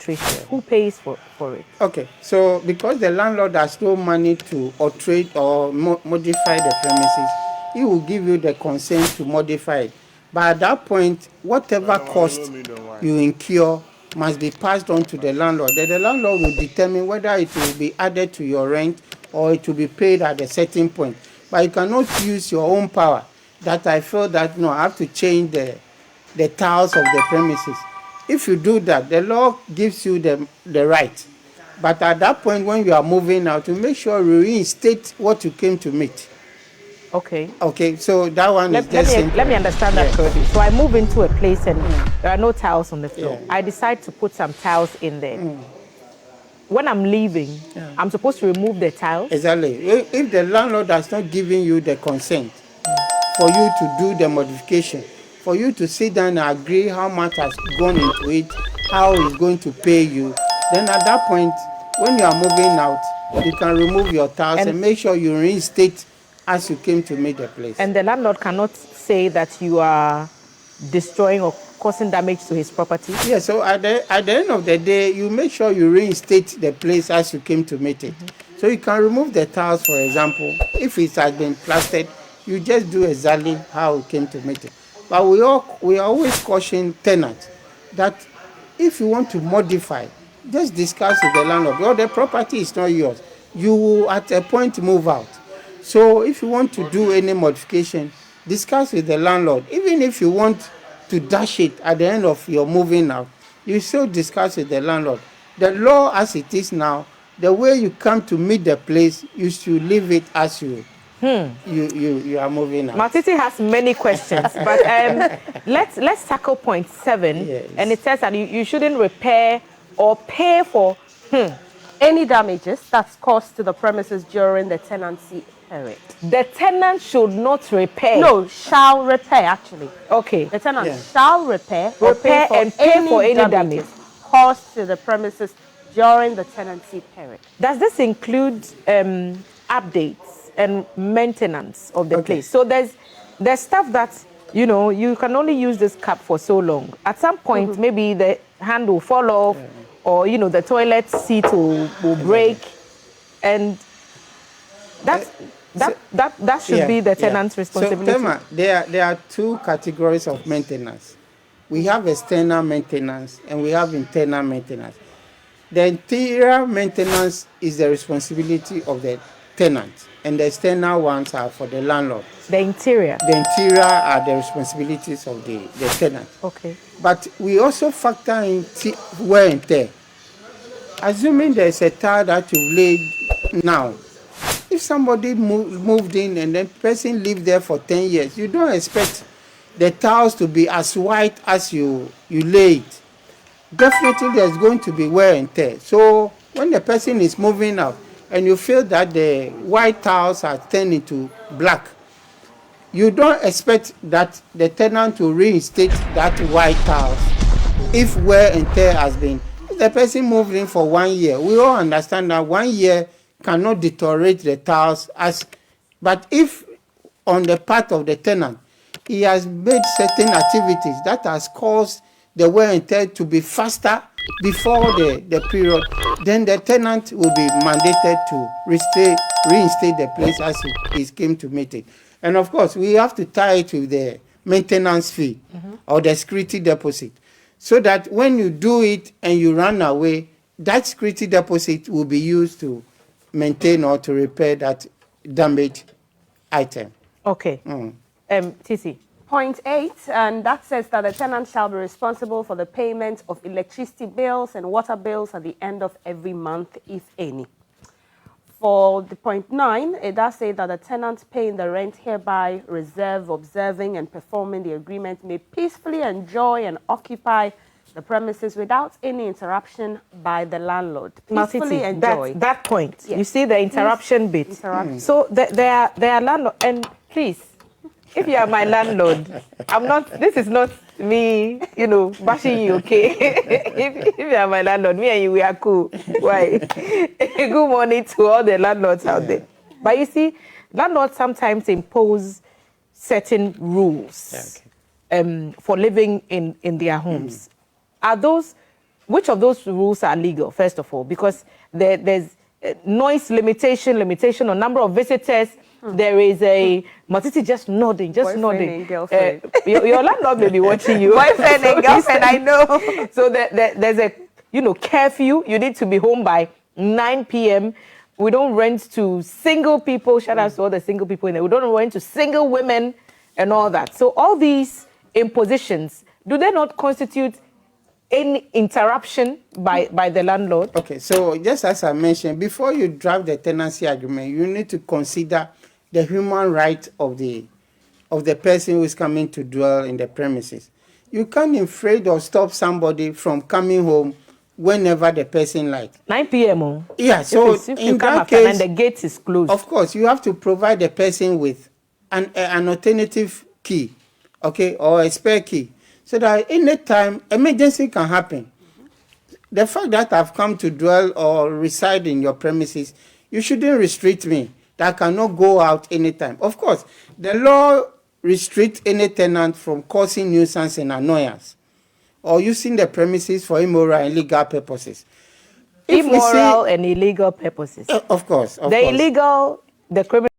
alterations? Who pays for it? Okay, so because the landlord has no money to alterate or modify the premises, he will give you the consent to modify it. But at that point, whatever cost you incur must be passed on to the landlord. Then the landlord will determine whether it will be added to your rent or it will be paid at a certain point. But you cannot use your own power that I feel that, no, I have to change the tiles of the premises. If you do that, the law gives you the right. But at that point, when you are moving out, you make sure you reinstate what you came to meet. Okay. Okay, so that one is just simple. Let me understand that correctly. So I move into a place and there are no tiles on the floor. Yeah. I decide to put some tiles in there. When I'm leaving, I'm supposed to remove the tiles? Exactly. If the landlord has not given you the consent for you to do the modification, for you to sit down and agree how much has gone into it, how he's going to pay you, then at that point, when you are moving out, you can remove your tiles and make sure you reinstate as you came to meet the place. And the landlord cannot say that you are destroying or causing damage to his property? Yeah, so at the end of the day, you make sure you reinstate the place as you came to meet it. So you can remove the tiles, for example. If it has been plastered, you just do exactly how you came to meet it. But we always caution tenants that if you want to modify, just discuss with the landlord. Well, the property is not yours. You will at a point move out. So if you want to do any modification, discuss with the landlord. Even if you want to dash it at the end of your moving out, you still discuss with the landlord. The law as it is now, the way you come to meet the place, you should leave it as you are moving out. Matiti has many questions, but let's tackle point 7. Yes. And it says that you shouldn't repair or pay for any damages that's caused to the premises during the tenancy period. The tenant should not repair. No, shall repair actually. Okay. The tenant shall repair and pay for any damage caused to the premises during the tenancy period. Does this include updates and maintenance of the place? So there's stuff that, you can only use this cup for so long. At some point, maybe the hand will fall off, or the toilet seat will break, and that should be the tenant's responsibility. So, Tema, there are 2 categories of maintenance. We have external maintenance and we have internal maintenance. The interior maintenance is the responsibility of the tenant, and the external ones are for the landlord. The interior are the responsibilities of the tenant. Okay. But we also factor in wear and tear. Assuming there's a tile that you laid now, if somebody moved in and then person lived there for 10 years, you don't expect the tiles to be as white as you laid. Definitely there's going to be wear and tear. So when the person is moving out and you feel that the white tiles are turned into black, you don't expect that the tenant will reinstate that white tiles if wear and tear has been. If the person moved in for 1 year, we all understand that 1 year cannot deteriorate the tiles but if on the part of the tenant, he has made certain activities that has caused the wear and tear to be faster before the period, then the tenant will be mandated to reinstate the place as he came to meet it. And of course, we have to tie it with the maintenance fee or the security deposit, so that when you do it and you run away, that security deposit will be used to maintain or to repair that damaged item. Okay. TC. Point 8, and that says that the tenant shall be responsible for the payment of electricity bills and water bills at the end of every month, if any. For the point 9, it does say that the tenant paying the rent hereby reserve, observing, and performing the agreement may peacefully enjoy and occupy the premises without any interruption by the landlord. Peacefully enjoy. That point. Yes. You see the interruption bit. So there are landlord, and please, if you are my landlord, this is not me, bashing you, okay? if you are my landlord, me and you, we are cool. Why? Good morning to all the landlords out there. But you see, landlords sometimes impose certain rules for living in their homes. Are those which of those rules are legal, first of all? Because there's noise limitation on number of visitors. There is a Matiti just nodding, Boyfriend and girlfriend. Your landlord may be watching you. Boyfriend and girlfriend, I know. So there's a curfew. You need to be home by 9 p.m. We don't rent to single people. Shout out to all the single people in there. We don't rent to single women and all that. So all these impositions, do they not constitute any interruption by the landlord? Okay, so just as I mentioned, before you draft the tenancy agreement, you need to consider the human right of the person who is coming to dwell in the premises. You can't infringe or stop somebody from coming home whenever the person likes. 9 p.m. Oh. Yeah, so if in you come that after case, 9, the gate is closed. of course, you have to provide the person with an alternative key, okay, or a spare key, so that any time emergency can happen. The fact that I've come to dwell or reside in your premises, you shouldn't restrict me. That I cannot go out anytime. Of course, the law restricts any tenant from causing nuisance and annoyance or using the premises for immoral and illegal purposes. If we Immoral and illegal purposes. of course. The illegal, the criminal